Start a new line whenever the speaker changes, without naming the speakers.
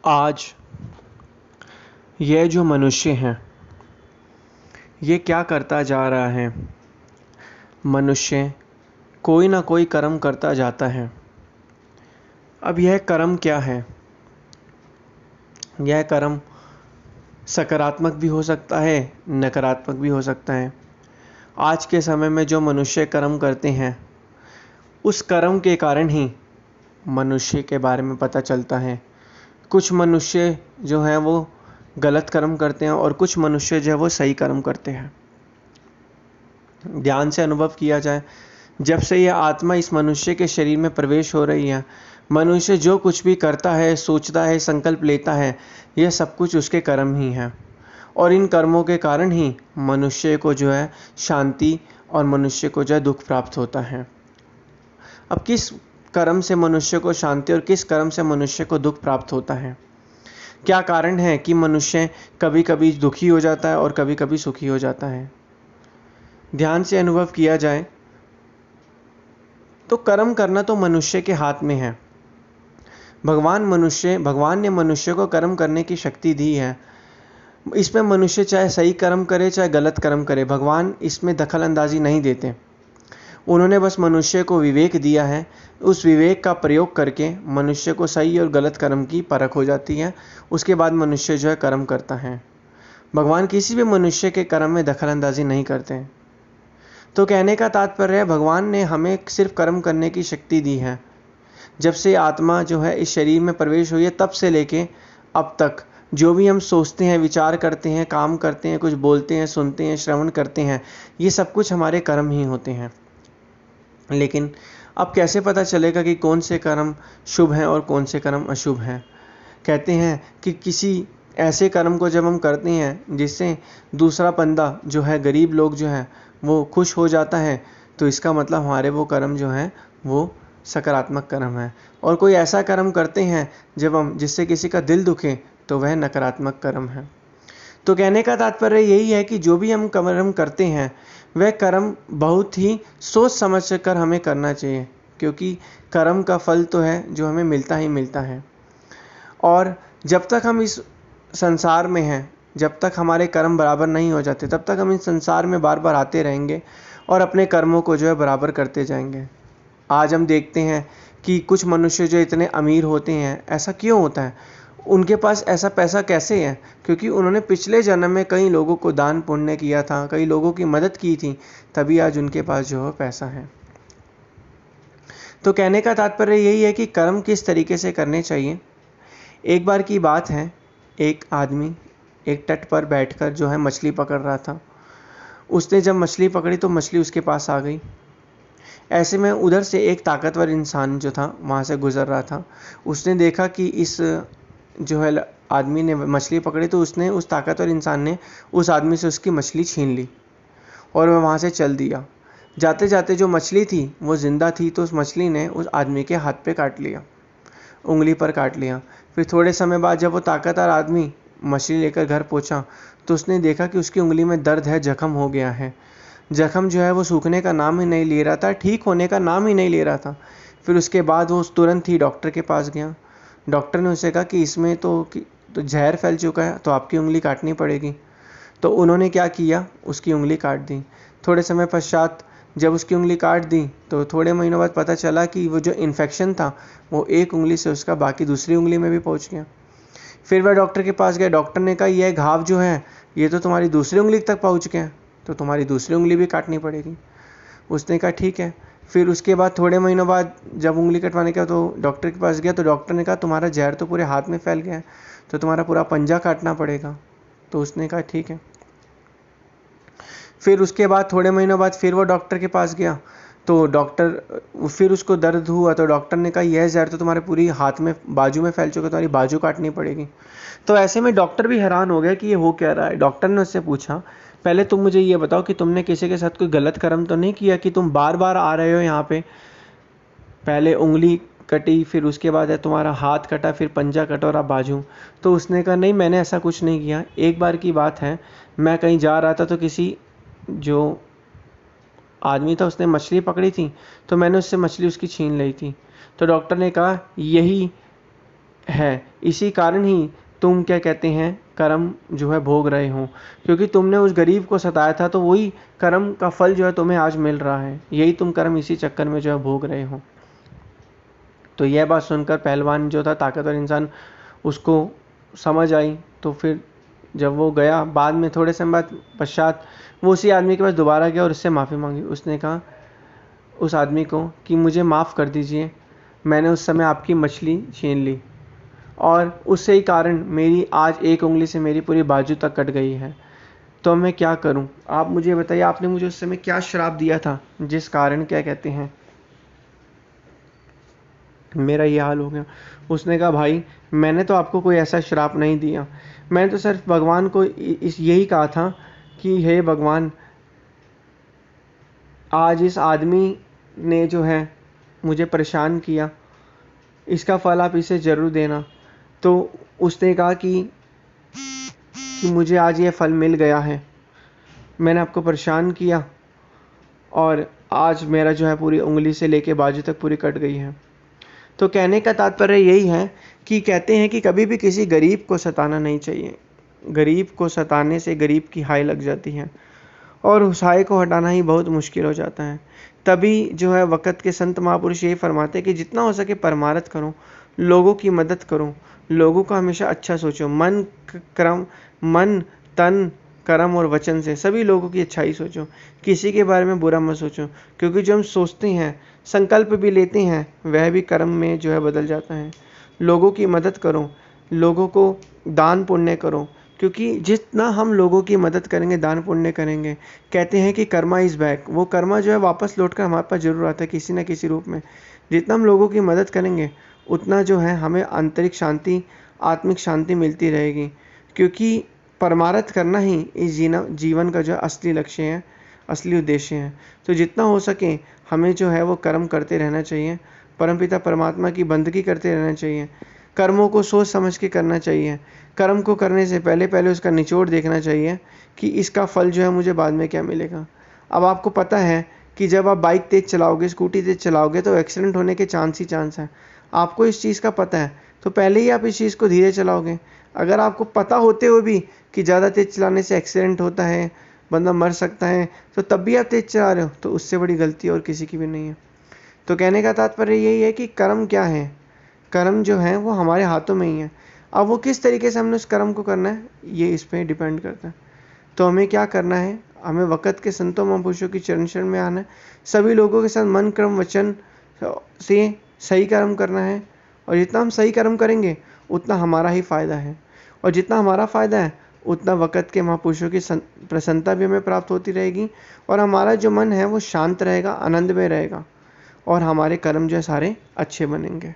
आज यह जो मनुष्य हैं ये क्या करता जा रहा है। मनुष्य कोई ना कोई कर्म करता जाता है। अब यह कर्म क्या है? यह कर्म सकारात्मक भी हो सकता है, नकारात्मक भी हो सकता है। आज के समय में जो मनुष्य कर्म करते हैं उस कर्म के कारण ही मनुष्य के बारे में पता चलता है। कुछ मनुष्य जो हैं वो गलत कर्म करते हैं और कुछ मनुष्य जो है वो सही कर्म करते हैं। ध्यान से अनुभव किया जाए, जब से यह आत्मा इस मनुष्य के शरीर में प्रवेश हो रही है, मनुष्य जो कुछ भी करता है, सोचता है, संकल्प लेता है, यह सब कुछ उसके कर्म ही हैं। और इन कर्मों के कारण ही मनुष्य को जो है शांति और मनुष्य को जो है दुख प्राप्त होता है। अब किस कर्म से मनुष्य को शांति और किस कर्म से मनुष्य को दुख प्राप्त होता है? क्या कारण है कि मनुष्य कभी कभी दुखी हो जाता है और कभी कभी सुखी हो जाता है? ध्यान से अनुभव किया जाए तो कर्म करना तो मनुष्य के हाथ में है। भगवान ने मनुष्य को कर्म करने की शक्ति दी है। इसमें मनुष्य चाहे सही कर्म करे चाहे गलत कर्म करे, भगवान इसमें दखल अंदाजी नहीं देते। उन्होंने बस मनुष्य को विवेक दिया है। उस विवेक का प्रयोग करके मनुष्य को सही और गलत कर्म की परख हो जाती है। उसके बाद मनुष्य जो है कर्म करता है। भगवान किसी भी मनुष्य के कर्म में दखल अंदाजी नहीं करते। तो कहने का तात्पर्य है, भगवान ने हमें सिर्फ कर्म करने की शक्ति दी है। जब से आत्मा जो है इस शरीर में प्रवेश हुई है तब से लेके अब तक जो भी हम सोचते हैं, विचार करते हैं, काम करते हैं, कुछ बोलते हैं, सुनते हैं, श्रवण करते हैं, ये सब कुछ हमारे कर्म ही होते हैं। लेकिन अब कैसे पता चलेगा कि कौन से कर्म शुभ हैं और कौन से कर्म अशुभ हैं? कहते हैं कि किसी ऐसे कर्म को जब हम करते हैं जिससे दूसरा बंदा जो है, गरीब लोग जो है वो खुश हो जाता है, तो इसका मतलब हमारे वो कर्म जो हैं वो सकारात्मक कर्म है। और कोई ऐसा कर्म करते हैं जब हम जिससे किसी का दिल दुखे, तो वह नकारात्मक कर्म है। तो कहने का तात्पर्य यही है कि जो भी हम कर्म करते हैं वह कर्म बहुत ही सोच समझ कर हमें करना चाहिए, क्योंकि कर्म का फल तो है जो हमें मिलता ही मिलता है। और जब तक हम इस संसार में हैं, जब तक हमारे कर्म बराबर नहीं हो जाते, तब तक हम इस संसार में बार बार आते रहेंगे और अपने कर्मों को जो है बराबर करते जाएंगे। आज हम देखते हैं कि कुछ मनुष्य जो इतने अमीर होते हैं, ऐसा क्यों होता है? उनके पास ऐसा पैसा कैसे है? क्योंकि उन्होंने पिछले जन्म में कई लोगों को दान पुण्य किया था, कई लोगों की मदद की थी, तभी आज उनके पास जो है पैसा है। तो कहने का तात्पर्य यही है कि कर्म किस तरीके से करने चाहिए। एक बार की बात है, एक आदमी एक तट पर बैठकर जो है मछली पकड़ रहा था। उसने जब मछली पकड़ी तो मछली उसके पास आ गई। ऐसे में उधर से एक ताकतवर इंसान जो था वहाँ से गुजर रहा था। उसने देखा कि इस जो है आदमी ने मछली पकड़ी, तो उसने उस ताकतवर इंसान ने उस आदमी से उसकी मछली छीन ली और वह वहाँ से चल दिया। जाते जाते जो मछली थी वो ज़िंदा थी, तो उस मछली ने उस आदमी के हाथ पे काट लिया, उंगली पर काट लिया। फिर थोड़े समय बाद जब वो ताकतवर आदमी मछली लेकर घर पहुंचा तो उसने देखा कि उसकी उंगली में दर्द है, जख्म हो गया है। जख्म जो है वो सूखने का नाम ही नहीं ले रहा था, ठीक होने का नाम ही नहीं ले रहा था। फिर उसके बाद वो तुरंत ही डॉक्टर के पास गया। डॉक्टर ने उसे कहा कि इसमें तो जहर फैल चुका है, तो आपकी उंगली काटनी पड़ेगी। तो उन्होंने क्या किया, उसकी उंगली काट दी। थोड़े समय पश्चात जब उसकी उंगली काट दी तो थोड़े महीनों बाद पता चला कि वो जो इन्फेक्शन था वो एक उंगली से उसका बाकी दूसरी उंगली में भी पहुंच गया। फिर वह डॉक्टर के पास गया। डॉक्टर ने कहा यह घाव जो है ये तो तुम्हारी दूसरी उंगली तक पहुंच गया, तो तुम्हारी दूसरी उंगली भी काटनी पड़ेगी। उसने कहा ठीक है। फिर उसके बाद थोड़े महीनों बाद जब उंगली कटवाने का तो डॉक्टर के पास गया, तो डॉक्टर ने कहा तुम्हारा जहर तो पूरे हाथ में फैल गया है, तो तुम्हारा पूरा पंजा काटना पड़ेगा। तो उसने कहा ठीक है। फिर उसके बाद थोड़े महीनों बाद फिर वो डॉक्टर के पास गया, तो डॉक्टर फिर उसको दर्द हुआ, तो डॉक्टर ने कहा यह जहर तो तुम्हारे पूरी हाथ में बाजू में फैल चुका, तुम्हारी बाजू काटनी पड़ेगी। तो ऐसे में डॉक्टर भी हैरान हो गया कि ये हो क्या रहा है। डॉक्टर ने उससे पूछा पहले तुम मुझे ये बताओ कि तुमने किसी के साथ कोई गलत कर्म तो नहीं किया कि तुम बार बार आ रहे हो यहाँ पे? पहले उंगली कटी, फिर उसके बाद है तुम्हारा हाथ कटा, फिर पंजा कटा और अब बाजू। तो उसने कहा नहीं, मैंने ऐसा कुछ नहीं किया। एक बार की बात है, मैं कहीं जा रहा था तो किसी जो आदमी था उसने मछली पकड़ी थी, तो मैंने उससे मछली उसकी छीन ली थी। तो डॉक्टर ने कहा यही है, इसी कारण ही तुम क्या कहते हैं कर्म जो है भोग रहे हो, क्योंकि तुमने उस गरीब को सताया था, तो वही कर्म का फल जो है तुम्हें आज मिल रहा है, यही तुम कर्म इसी चक्कर में जो है भोग रहे हो। तो यह बात सुनकर पहलवान जो था, ताकतवर इंसान, उसको समझ आई। तो फिर जब वो गया, बाद में थोड़े समय बाद पश्चात वो उसी आदमी के पास दोबारा गया और उससे माफ़ी मांगी। उसने कहा उस आदमी को कि मुझे माफ़ कर दीजिए, मैंने उस समय आपकी मछली छीन ली और उससे ही कारण मेरी आज एक उंगली से मेरी पूरी बाजू तक कट गई है। तो मैं क्या करूं? आप मुझे बताइए, आपने मुझे उस समय क्या श्राप दिया था जिस कारण क्या कहते हैं मेरा ये हाल हो गया? उसने कहा भाई, मैंने तो आपको कोई ऐसा श्राप नहीं दिया, मैंने तो सिर्फ भगवान को यही कहा था कि हे भगवान, आज इस आदमी ने जो है मुझे परेशान किया, इसका फल आप इसे ज़रूर देना। तो उसने कहा कि मुझे आज ये फल मिल गया है, मैंने आपको परेशान किया और आज मेरा जो है पूरी उंगली से लेके बाजू तक पूरी कट गई है। तो कहने का तात्पर्य यही है कि कहते हैं कि कभी भी किसी गरीब को सताना नहीं चाहिए। गरीब को सताने से गरीब की हाय लग जाती है और उस हाय को हटाना ही बहुत मुश्किल हो जाता है। तभी जो है वक़्त के संत महापुरुष यही फरमाते हैं कि जितना हो सके परमार्थ करो, लोगों की मदद करो, लोगों का हमेशा अच्छा सोचो, मन तन कर्म और वचन से सभी लोगों की अच्छाई सोचो, किसी के बारे में बुरा मत सोचो, क्योंकि जो हम सोचते हैं, संकल्प भी लेते हैं, वह भी कर्म में जो है बदल जाता है। लोगों की मदद करो, लोगों को दान पुण्य करो, क्योंकि जितना हम लोगों की मदद करेंगे, दान पुण्य करेंगे, कहते हैं कि कर्मा इज़ बैक, वो कर्मा जो है वापस लौट कर हमारे पास ज़रूर आता है किसी न किसी रूप में। जितना हम लोगों की मदद करेंगे, उतना जो है हमें आंतरिक शांति, आत्मिक शांति मिलती रहेगी, क्योंकि परमार्थ करना ही इस जीवन का जो असली लक्ष्य है, असली उद्देश्य है। तो जितना हो सके हमें जो है वो कर्म करते रहना चाहिए, परमपिता परमात्मा की बंदगी करते रहना चाहिए, कर्मों को सोच समझ के करना चाहिए। कर्म को करने से पहले पहले उसका निचोड़ देखना चाहिए कि इसका फल जो है मुझे बाद में क्या मिलेगा। अब आपको पता है कि जब आप बाइक तेज़ चलाओगे, स्कूटी तेज़ चलाओगे, तो एक्सीडेंट होने के चांस ही चांस हैं। आपको इस चीज़ का पता है, तो पहले ही आप इस चीज़ को धीरे चलाओगे। अगर आपको पता होते हुए भी कि ज़्यादा तेज़ चलाने से एक्सीडेंट होता है, बंदा मर सकता है, तो तब भी आप तेज़ चला रहे हो, तो उससे बड़ी गलती और किसी की भी नहीं है। तो कहने का तात्पर्य यही है कि कर्म क्या है, कर्म जो है वो हमारे हाथों में ही है। अब वो किस तरीके से हमने उस कर्म को करना है, ये इस पर डिपेंड करता है। तो हमें क्या करना है, हमें वक़्त के संतों महापुरुषों की चरण शरण में आना है, सभी लोगों के साथ मन कर्म वचन से सही कर्म करना है, और जितना हम सही कर्म करेंगे उतना हमारा ही फ़ायदा है, और जितना हमारा फ़ायदा है उतना वक़्त के महापुरुषों की प्रसन्नता भी हमें प्राप्त होती रहेगी, और हमारा जो मन है वो शांत रहेगा, आनंद में रहेगा, और हमारे कर्म जो है सारे अच्छे बनेंगे।